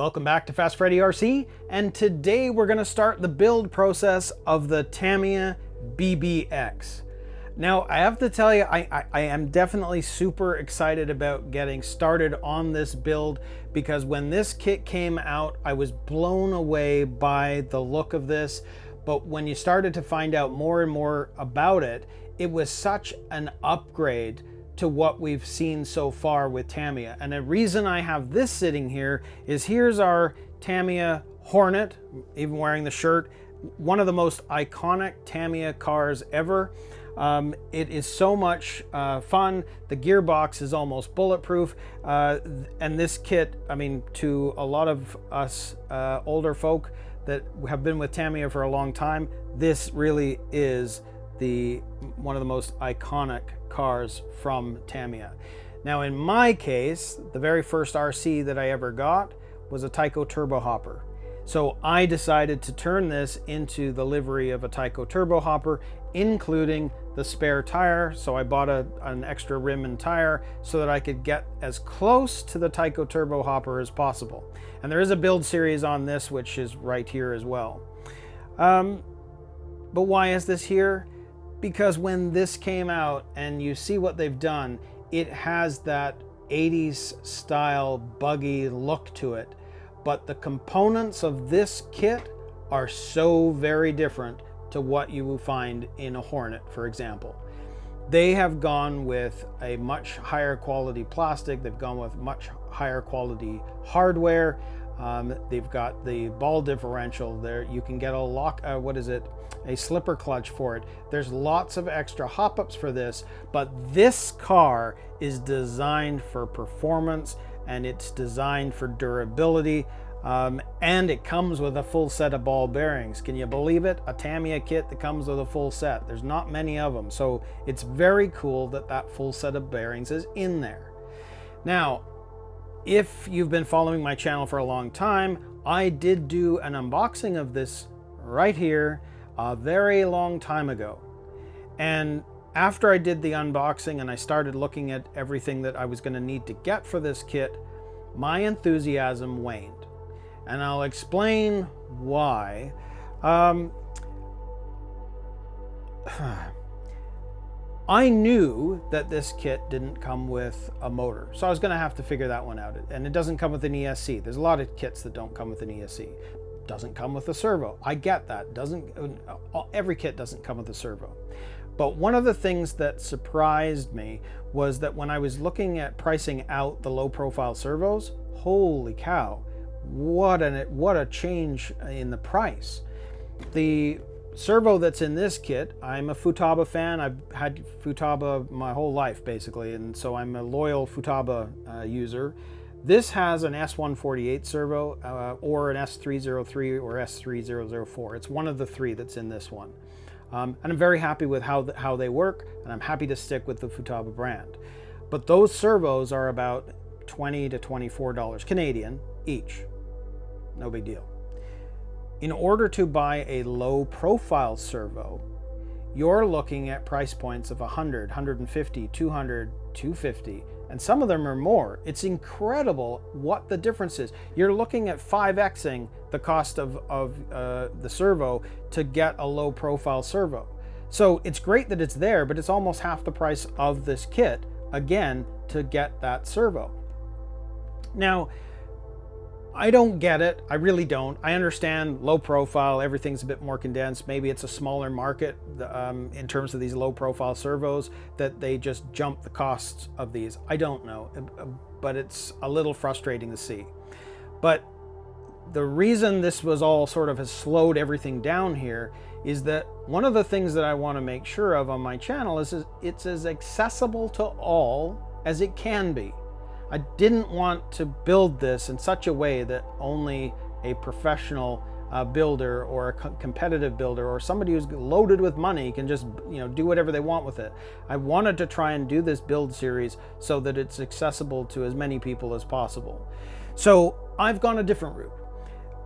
Welcome back to FastFreddyRC, and today we're going to start the build process of the Tamiya BBX. Now, I have to tell you, I am definitely super excited about getting started on this build, because when this kit came out, I was blown away by the look of this. But when you started to find out more and more about it, it was such an upgrade to what we've seen so far with Tamiya. And the reason I have this sitting here is here's our Tamiya Hornet, even wearing the shirt, one of the most iconic Tamiya cars ever. It is so much fun. The gearbox is almost bulletproof. And this kit, I mean, to a lot of us older folk that have been with Tamiya for a long time, this really is one of the most iconic cars from Tamiya. Now, in my case, the very first RC that I ever got was a Tyco turbo hopper. So I decided to turn this into the livery of a Tyco turbo hopper, including the spare tire. So I bought an extra rim and tire so that I could get as close to the Tyco turbo hopper as possible. And there is a build series on this, which is right here as well. But why is this here? Because when this came out and you see what they've done, it has that 80s style buggy look to it. But the components of this kit are so very different to what you will find in a Hornet, for example. They have gone with a much higher quality plastic. They've gone with much higher quality hardware. They've got the ball differential there. You can get a slipper clutch for it. There's lots of extra hop-ups for this, but this car is designed for performance and it's designed for durability. And it comes with a full set of ball bearings. Can you believe it? A Tamiya kit that comes with a full set. There's not many of them. So it's very cool that that full set of bearings is in there. Now, if you've been following my channel for a long time, I did do an unboxing of this right here a very long time ago. And after I did the unboxing and I started looking at everything that I was going to need to get for this kit, my enthusiasm waned. And I'll explain why. I knew that this kit didn't come with a motor, so I was going to have to figure that one out. And it doesn't come with an ESC. There's a lot of kits that don't come with an ESC. Doesn't come with a servo. I get that. Every kit doesn't come with a servo. But one of the things that surprised me was that when I was looking at pricing out the low profile servos, holy cow, what a change in the price. The servo that's in this kit, I'm a Futaba fan. I've had Futaba my whole life basically, and so I'm a loyal Futaba user. This has an S148 servo or an S303 or S3004. It's one of the three that's in this one. And I'm very happy with how they work, and I'm happy to stick with the Futaba brand. But those servos are about $20 to $24 Canadian each. No big deal. In order to buy a low profile servo, you're looking at price points of 100, 150, 200, 250, and some of them are more. It's incredible what the difference is. You're looking at 5xing the cost of the servo to get a low profile servo. So it's great that it's there, but it's almost half the price of this kit, again, to get that servo. Now, I don't get it. I really don't. I understand low profile, everything's a bit more condensed. Maybe it's a smaller market in terms of these low profile servos, that they just jump the costs of these. I don't know, but it's a little frustrating to see. But the reason this was all sort of has slowed everything down here is that one of the things that I want to make sure of on my channel is it's as accessible to all as it can be. I didn't want to build this in such a way that only a professional builder or a competitive builder or somebody who's loaded with money can just do whatever they want with it. I wanted to try and do this build series so that it's accessible to as many people as possible. So I've gone a different route.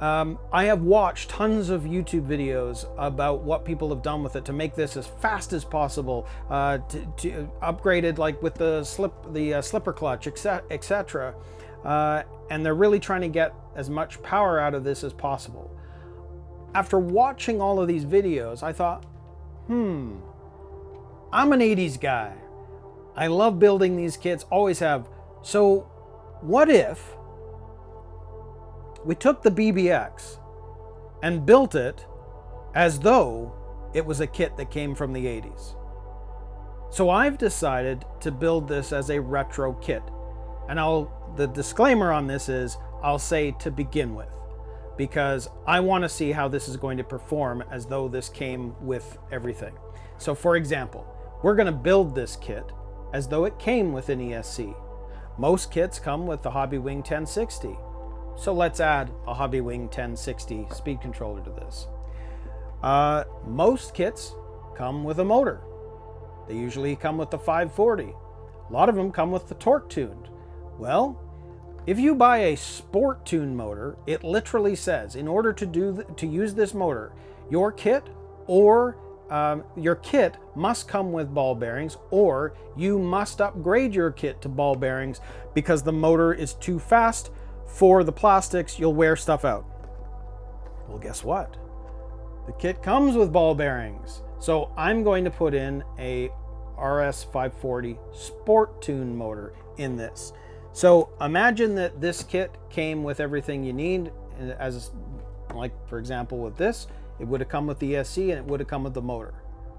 I have watched tons of YouTube videos about what people have done with it to make this as fast as possible, to upgrade it, like with the slipper clutch, etc. and they're really trying to get as much power out of this as possible. After watching all of these videos, I thought, I'm an 80s guy. I love building these kits, always have. So what if we took the BBX and built it as though it was a kit that came from the 80s? So I've decided to build this as a retro kit. And the disclaimer on this is, I'll say to begin with, because I want to see how this is going to perform as though this came with everything. So for example, we're going to build this kit as though it came with an ESC. Most kits come with the Hobbywing 1060. So let's add a Hobbywing 1060 speed controller to this. Most kits come with a motor. They usually come with the 540. A lot of them come with the torque tuned. Well, if you buy a sport tune motor, it literally says, in order to use this motor, your kit must come with ball bearings, or you must upgrade your kit to ball bearings because the motor is too fast for the plastics. You'll wear stuff out. Well, guess what? The kit comes with ball bearings. So I'm going to put in a RS540 sport tune motor in this. So imagine that this kit came with everything you need, as like for example with this, it would have come with the ESC and it would have come with the motor.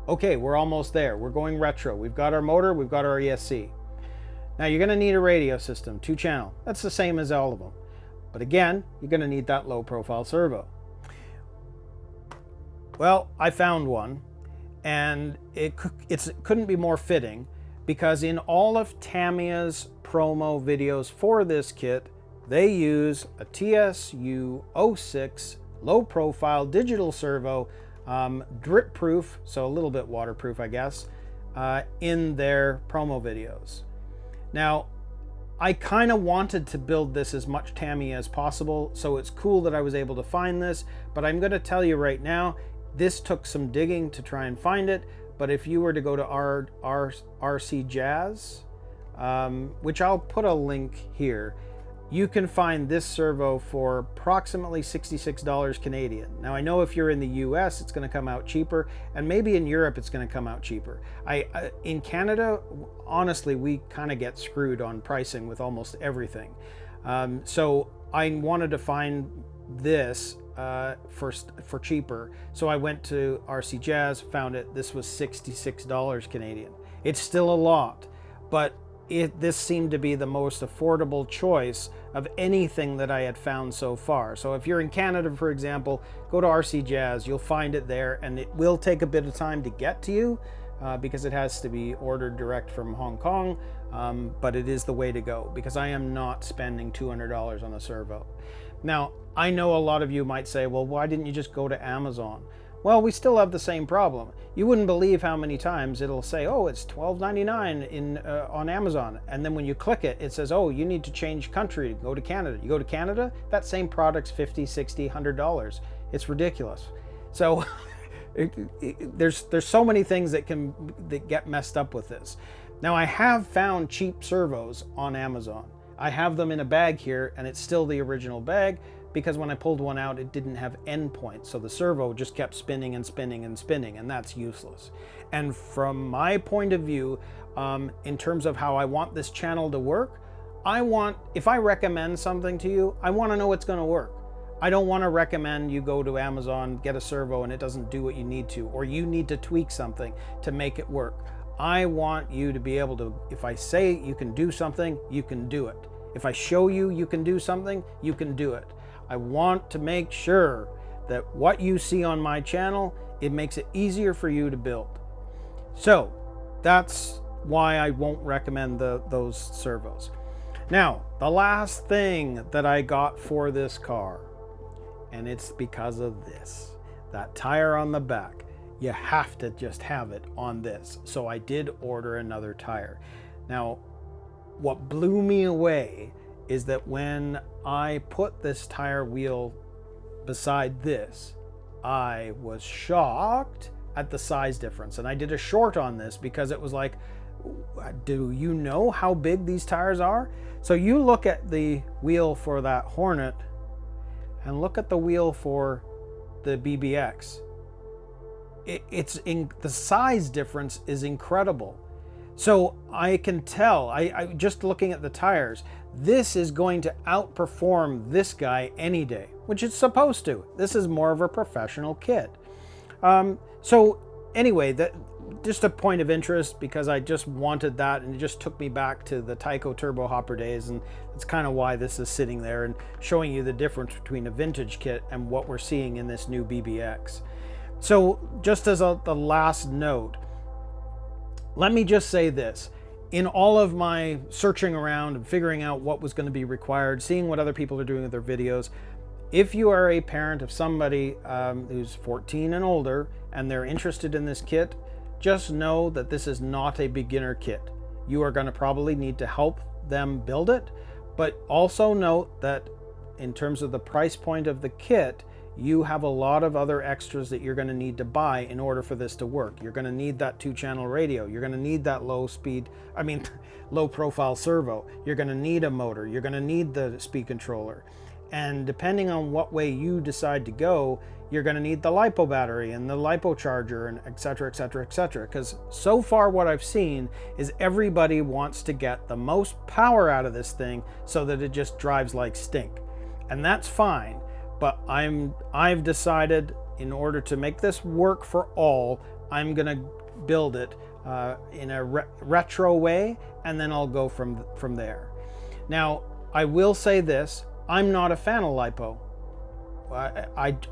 Okay, we're almost there. We're going retro. We've got our motor, we've got our ESC. Now you're going to need a radio system, 2-channel. That's the same as all of them. But again, you're going to need that low profile servo. Well, I found one, and it couldn't be more fitting, because in all of Tamiya's promo videos for this kit, they use a TSU-06 low profile digital servo, drip proof, so a little bit waterproof I guess, in their promo videos. Now I kind of wanted to build this as much Tamiya as possible, so it's cool that I was able to find this, but I'm going to tell you right now, this took some digging to try and find it. But if you were to go to RC Jazz, which I'll put a link here, you can find this servo for approximately $66 Canadian. Now I know if you're in the US, it's going to come out cheaper, and maybe in Europe it's going to come out cheaper. In Canada, honestly, we kind of get screwed on pricing with almost everything. So I wanted to find this for cheaper, so I went to RC Jazz, found it. This was $66 Canadian. It's still a lot, but this seemed to be the most affordable choice of anything that I had found so far. So if you're in Canada, for example, go to RC Jazz, you'll find it there, and it will take a bit of time to get to you because it has to be ordered direct from Hong Kong, but it is the way to go, because I am not spending $200 on a servo. Now, I know a lot of you might say, well, why didn't you just go to Amazon? Well, we still have the same problem. You wouldn't believe how many times it'll say, oh, it's $12.99 on Amazon. And then when you click it, it says, oh, you need to change country, go to Canada. You go to Canada, that same product's $50, $60, $100. It's ridiculous. So there's so many things that get messed up with this. Now, I have found cheap servos on Amazon. I have them in a bag here, and it's still the original bag, because when I pulled one out, it didn't have end points. So the servo just kept spinning and spinning and spinning, and that's useless. And from my point of view, in terms of how I want this channel to work, if I recommend something to you, I want to know it's going to work. I don't want to recommend you go to Amazon, get a servo, and it doesn't do what you need to, or you need to tweak something to make it work. I want you to be able to, if I say you can do something, you can do it. If I show you you can do something, you can do it. I want to make sure that what you see on my channel, it makes it easier for you to build. So that's why I won't recommend those servos. Now, the last thing that I got for this car, and it's because of this, that tire on the back. You have to just have it on this. So I did order another tire. Now, what blew me away is that when I put this tire wheel beside this, I was shocked at the size difference. And I did a short on this because it was like, Do you know how big these tires are? So you look at the wheel for that Hornet and look at the wheel for the BBX. The size difference is incredible. So I can tell, I just looking at the tires, this is going to outperform this guy any day, which it's supposed to. This is more of a professional kit. So anyway, just a point of interest, because I just wanted that, and it just took me back to the Tyco Turbo Hopper days, and that's kind of why this is sitting there and showing you the difference between a vintage kit and what we're seeing in this new BBX. So just as the last note, let me just say this. In all of my searching around and figuring out what was going to be required, seeing what other people are doing with their videos, if you are a parent of somebody who's 14 and older and they're interested in this kit, just know that this is not a beginner kit. You are going to probably need to help them build it, but also note that in terms of the price point of the kit, you have a lot of other extras that you're going to need to buy in order for this to work. You're going to need that 2-channel radio. You're going to need that low profile servo. You're going to need a motor. You're going to need the speed controller. And depending on what way you decide to go, you're going to need the LiPo battery and the LiPo charger, and et cetera, et cetera, et cetera. Because so far what I've seen is everybody wants to get the most power out of this thing so that it just drives like stink. And that's fine. But I've decided, in order to make this work for all, I'm going to build it in a retro way, and then I'll go from there. Now, I will say this. I'm not a fan of LiPo.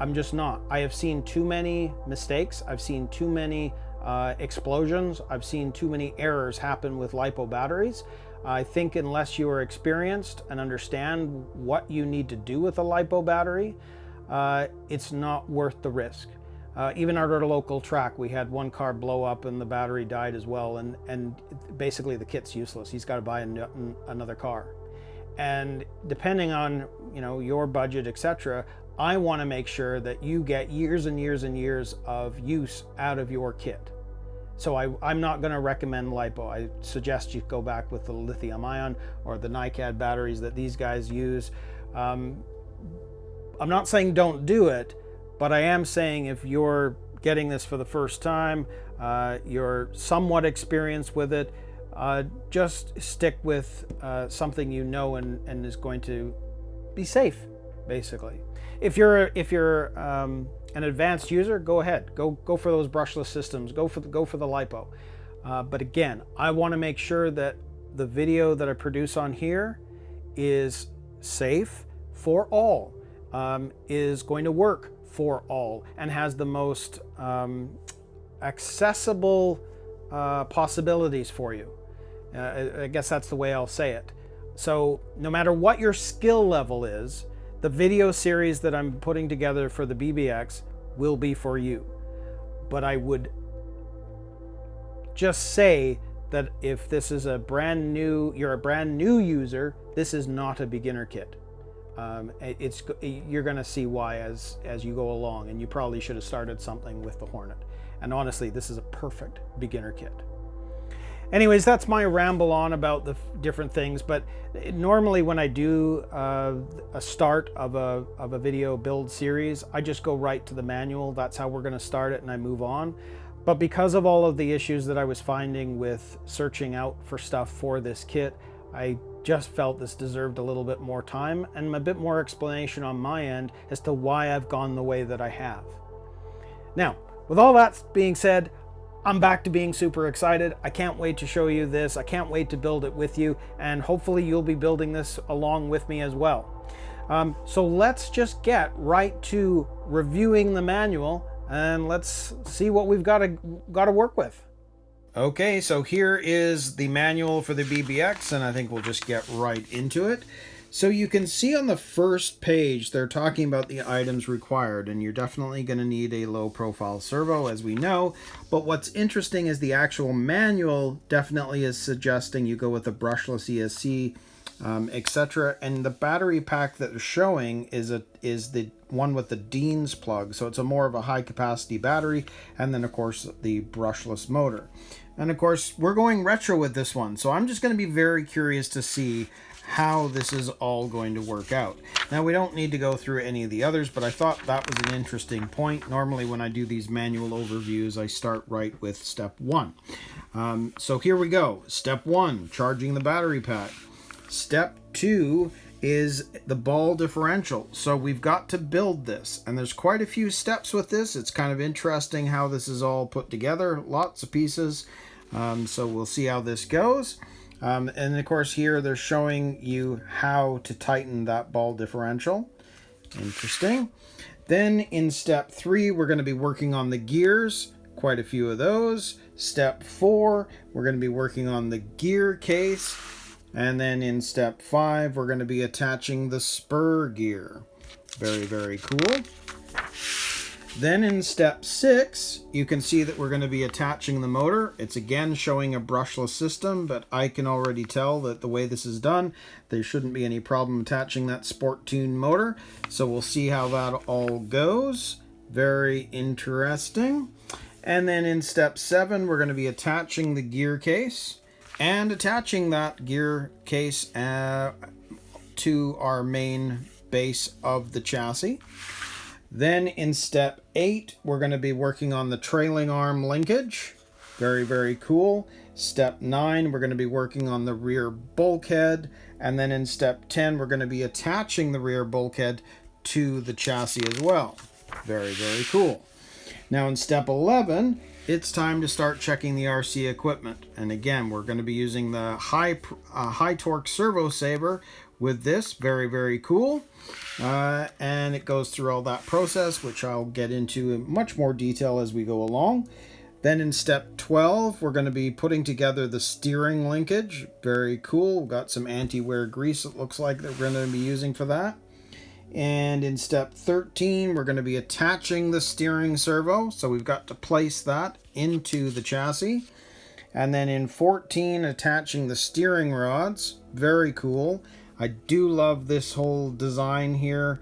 I'm just not. I have seen too many mistakes. I've seen too many explosions. I've seen too many errors happen with LiPo batteries. I think unless you are experienced and understand what you need to do with a LiPo battery, it's not worth the risk. Even at our local track, we had one car blow up and the battery died as well, and basically the kit's useless. He's got to buy another car. And depending on your budget, etc., I want to make sure that you get years and years and years of use out of your kit. So I'm not going to recommend LiPo. I suggest you go back with the lithium ion or the NiCad batteries that these guys use. I'm not saying don't do it, but I am saying if you're getting this for the first time, you're somewhat experienced with it, just stick with something and is going to be safe, basically. If you're an advanced user, go ahead, go for those brushless systems, go for the LiPo. But again, I want to make sure that the video that I produce on here is safe for all, is going to work for all, and has the most accessible possibilities for you. I guess that's the way I'll say it. So no matter what your skill level is, the video series that I'm putting together for the BBX will be for you. But I would just say that if this is you're a brand new user, this is not a beginner kit. You're going to see why as you go along, and you probably should have started something with the Hornet. And honestly, this is a perfect beginner kit. Anyways, that's my ramble on about the different things, but normally when I do a start of a video build series, I just go right to the manual. That's how we're going to start it, and I move on. But because of all of the issues that I was finding with searching out for stuff for this kit, I just felt this deserved a little bit more time and a bit more explanation on my end as to why I've gone the way that I have. Now, with all that being said, I'm back to being super excited. I can't wait to show you this. I can't wait to build it with you, and hopefully you'll be building this along with me as well. So let's just get right to reviewing the manual, and let's see what we've got to work with. Okay, so here is the manual for the BBX, and I think we'll just get right into it. So you can see on the first page, they're talking about the items required, and you're definitely going to need a low profile servo, as we know. But what's interesting is the actual manual definitely is suggesting you go with a brushless ESC, etc. And the battery pack that they're showing is the one with the Dean's plug, so it's a more of a high capacity battery, and then of course the brushless motor. And of course we're going retro with this one, so I'm just going to be very curious to see how this is all going to work out. Now, we don't need to go through any of the others, but I thought that was an interesting point. Normally when I do these manual overviews, I start right with step 1. So here we go. Step 1, charging the battery pack. Step 2 is the ball differential. So we've got to build this, and there's quite a few steps with this. It's kind of interesting how this is all put together, lots of pieces. So we'll see how this goes. And of course here they're showing you how to tighten that ball differential. Interesting. Then in step 3, we're going to be working on the gears, quite a few of those. Step 4, we're going to be working on the gear case. And then in step 5, we're going to be attaching the spur gear. Very, very cool. Then in step 6, you can see that we're going to be attaching the motor. It's again showing a brushless system, but I can already tell that the way this is done, there shouldn't be any problem attaching that sport tune motor. So we'll see how that all goes. Very interesting. And then in step 7, we're going to be attaching the gear case and attaching that gear case to our main base of the chassis. Then in step 8, we're going to be working on the trailing arm linkage. Very, very cool. Step 9, we're going to be working on the rear bulkhead. And then in step 10, we're going to be attaching the rear bulkhead to the chassis as well. Very, very cool. Now in step 11, it's time to start checking the RC equipment. And again, we're going to be using the high torque servo saver with this. Very, very cool. And it goes through all that process, which I'll get into in much more detail as we go along. Then in step 12, we're going to be putting together the steering linkage. Very cool. We've got some anti-wear grease, it looks like, that we're going to be using for that. And in step 13, we're going to be attaching the steering servo. So we've got to place that into the chassis. And then in 14, attaching the steering rods. Very cool. I do love this whole design here,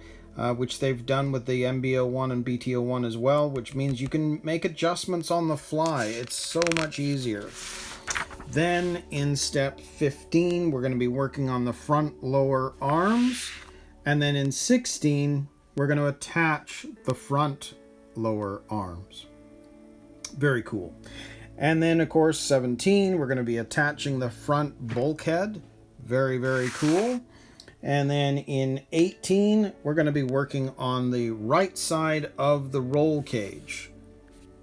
which they've done with the MB-01 and BT-01 as well, which means you can make adjustments on the fly. It's so much easier. Then in step 15, we're going to be working on the front lower arms. And then in 16, we're going to attach the front lower arms. Very cool. And then, of course, 17, we're going to be attaching the front bulkhead. Very, very cool. And then in 18, we're going to be working on the right side of the roll cage.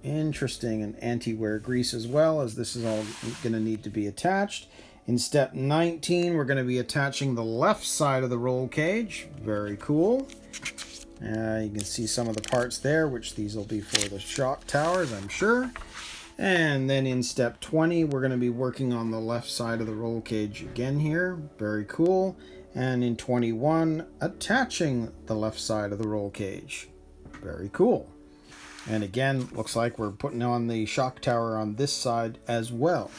Interesting. And anti-wear grease as well, as this is all going to need to be attached. In step 19, we're going to be attaching the left side of the roll cage. Very cool. You can see some of the parts there, which these will be for the shock towers, I'm sure. And then in step 20, we're going to be working on the left side of the roll cage again here. Very cool. And in 21, attaching the left side of the roll cage. Very cool. And again, looks like we're putting on the shock tower on this side as well.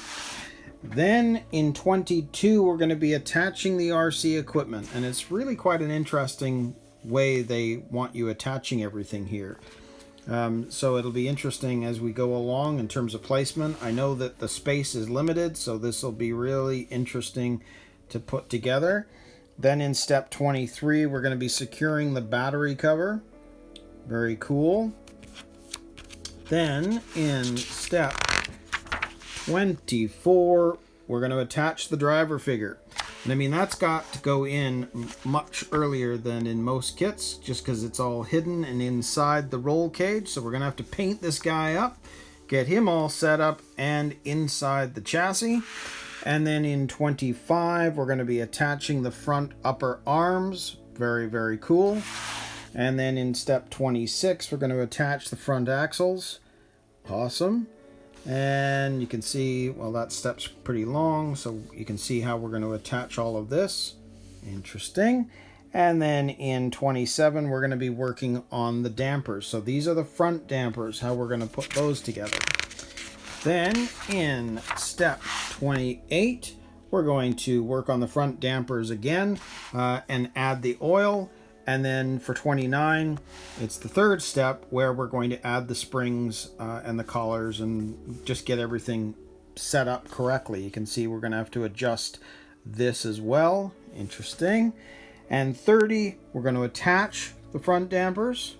Then in 22, we're going to be attaching the RC equipment. And it's really quite an interesting way they want you attaching everything here. So it'll be interesting as we go along in terms of placement. I know that the space is limited, so this will be really interesting to put together. Then in step 23, we're going to be securing the battery cover. Very cool. Then in step 24, we're going to attach the driver figure. And I mean, that's got to go in much earlier than in most kits, just because it's all hidden and inside the roll cage. So we're going to have to paint this guy up, get him all set up and inside the chassis. And then in 25, we're going to be attaching the front upper arms. Very, very cool. And then in step 26, we're going to attach the front axles. Awesome. And you can see, well, that step's pretty long, so you can see how we're going to attach all of this. Interesting. And then in 27, we're going to be working on the dampers. So these are the front dampers, how we're going to put those together. Then in step 28, we're going to work on the front dampers again and add the oil. And then for 29, it's the third step where we're going to add the springs and the collars and just get everything set up correctly. You can see we're going to have to adjust this as well. Interesting. And 30, we're going to attach the front dampers.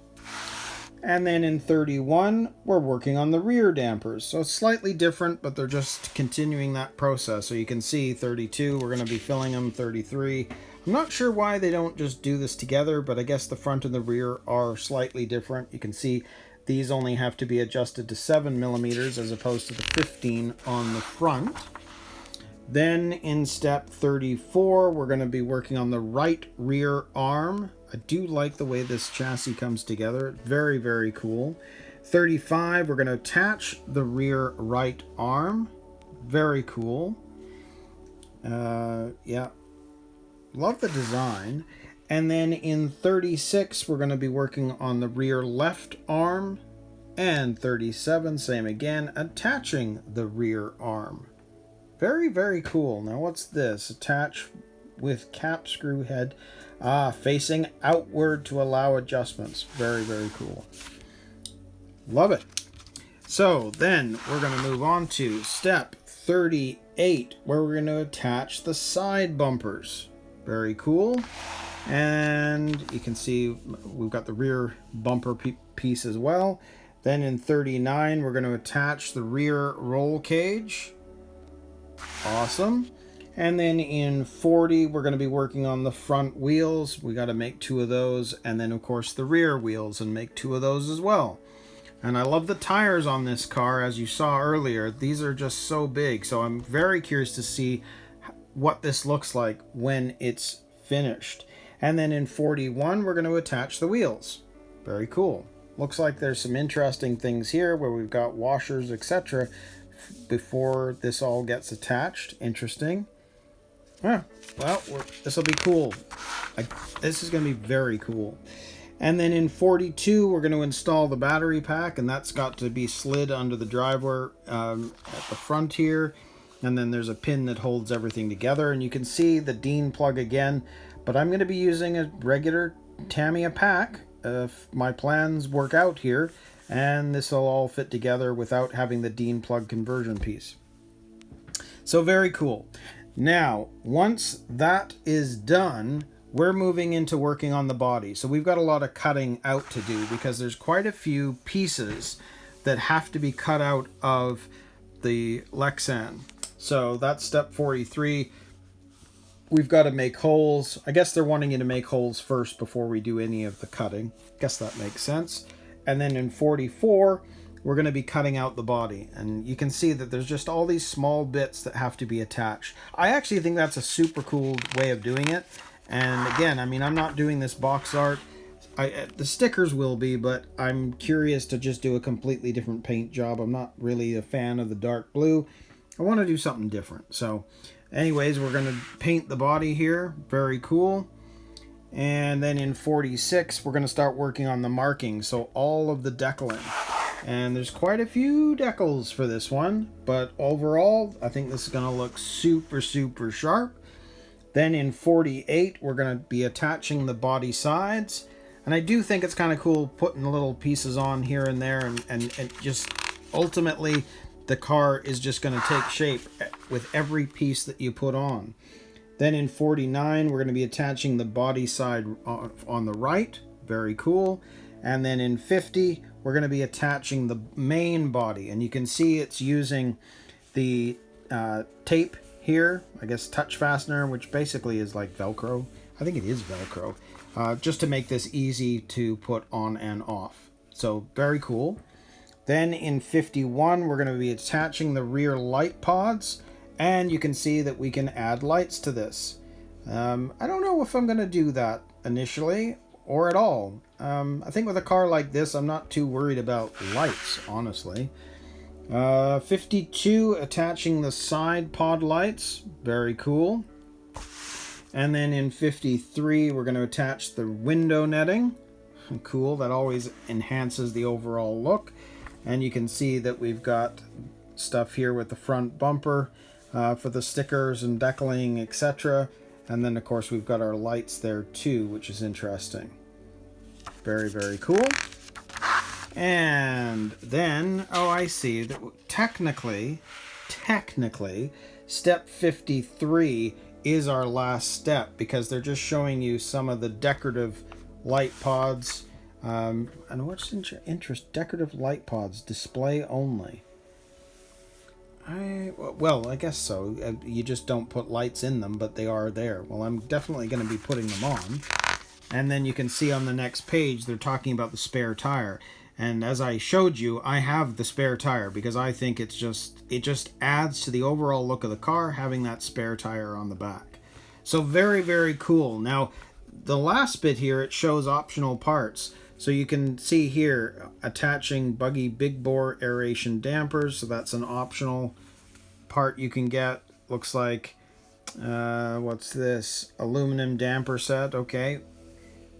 And then in 31, we're working on the rear dampers. So it's slightly different, but they're just continuing that process. So you can see 32, we're going to be filling them. 33. I'm not sure why they don't just do this together, but I guess the front and the rear are slightly different. You can see these only have to be adjusted to 7 millimeters as opposed to the 15 on the front. Then in step 34, we're going to be working on the right rear arm. I do like the way this chassis comes together. Very, very cool. 35, we're going to attach the rear right arm. Very cool. Yeah. Love the design. And then in 36, we're going to be working on the rear left arm. And 37, same again, attaching the rear arm. Very, very cool. Now what's this? Attach with cap screw head facing outward to allow adjustments. Very, very cool. Love it. So then we're going to move on to step 38, where we're going to attach the side bumpers. Very cool. And you can see we've got the rear bumper piece as well. Then in 39, we're going to attach the rear roll cage. Awesome. And then in 40, we're going to be working on the front wheels. We got to make 2 of those. And then, of course, the rear wheels and make 2 of those as well. And I love the tires on this car, as you saw earlier. These are just so big. So I'm very curious to see what this looks like when it's finished. And then in 41, we're going to attach the wheels. Very cool. Looks like there's some interesting things here where we've got washers, etc. before this all gets attached. Interesting. Yeah, well, this will be cool. This is going to be very cool. And then in 42, we're going to install the battery pack, and that's got to be slid under the driver at the front here. And then there's a pin that holds everything together. And you can see the Dean plug again, but I'm going to be using a regular Tamiya pack if my plans work out here. And this will all fit together without having the Dean plug conversion piece. So very cool. Now, once that is done, we're moving into working on the body. So we've got a lot of cutting out to do because there's quite a few pieces that have to be cut out of the Lexan. So that's step 43. We've got to make holes. I guess they're wanting you to make holes first before we do any of the cutting. Guess that makes sense. And then in 44, we're going to be cutting out the body. And you can see that there's just all these small bits that have to be attached. I actually think that's a super cool way of doing it. And again, I mean, I'm not doing this box art. The stickers will be, but I'm curious to just do a completely different paint job. I'm not really a fan of the dark blue. I want to do something different. So anyways, we're going to paint the body here. Very cool. And then in 46, we're going to start working on the markings. So all of the decaling. And there's quite a few decals for this one. But overall, I think this is going to look super, super sharp. Then in 48, we're going to be attaching the body sides. And I do think it's kind of cool putting little pieces on here and there. And just ultimately, the car is just going to take shape with every piece that you put on. Then in 49, we're going to be attaching the body side on the right. Very cool. And then in 50, we're going to be attaching the main body. And you can see it's using the tape here, I guess touch fastener, which basically is like Velcro. I think it is Velcro. Just to make this easy to put on and off. So very cool. Then in 51, we're going to be attaching the rear light pods. And you can see that we can add lights to this. I don't know if I'm going to do that initially or at all. I think with a car like this, I'm not too worried about lights, honestly. 52, attaching the side pod lights. Very cool. And then in 53, we're going to attach the window netting. Cool, that always enhances the overall look. And you can see that we've got stuff here with the front bumper for the stickers and decaling, etc. And then of course we've got our lights there too, which is interesting. Very, very cool. And then, oh, I see that technically, step 53 is our last step, because they're just showing you some of the decorative light pods. And what's interest? Decorative light pods, display only. Well, I guess so. You just don't put lights in them, but they are there. Well, I'm definitely going to be putting them on. And then you can see on the next page, they're talking about the spare tire. And as I showed you, I have the spare tire because I think it just adds to the overall look of the car having that spare tire on the back. So very, very cool. Now, the last bit here, it shows optional parts. So you can see here, attaching buggy big bore aeration dampers. So that's an optional part you can get. Looks like, what's this? Aluminum damper set, okay.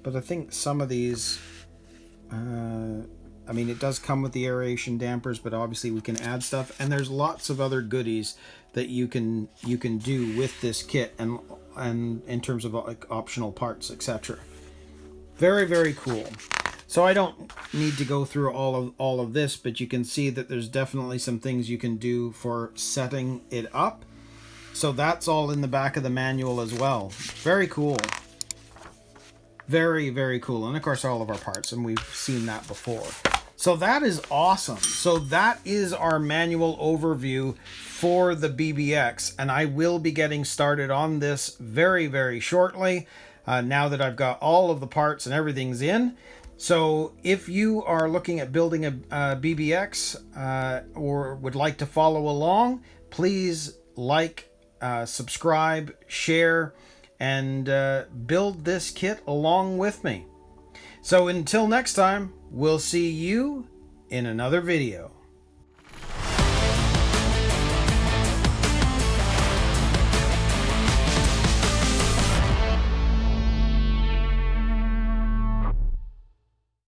But I think some of these, I mean, it does come with the aeration dampers, but obviously we can add stuff. And there's lots of other goodies that you can do with this kit, and in terms of like optional parts, etc. Very, very cool. So I don't need to go through all of this, but you can see that there's definitely some things you can do for setting it up. So that's all in the back of the manual as well. Very cool. Very, very cool. And of course, all of our parts, and we've seen that before. So that is awesome. So that is our manual overview for the BBX, and I will be getting started on this very, very shortly, now that I've got all of the parts and everything's in. So if you are looking at building a BBX or would like to follow along, please like, subscribe, share, and build this kit along with me. So until next time, we'll see you in another video.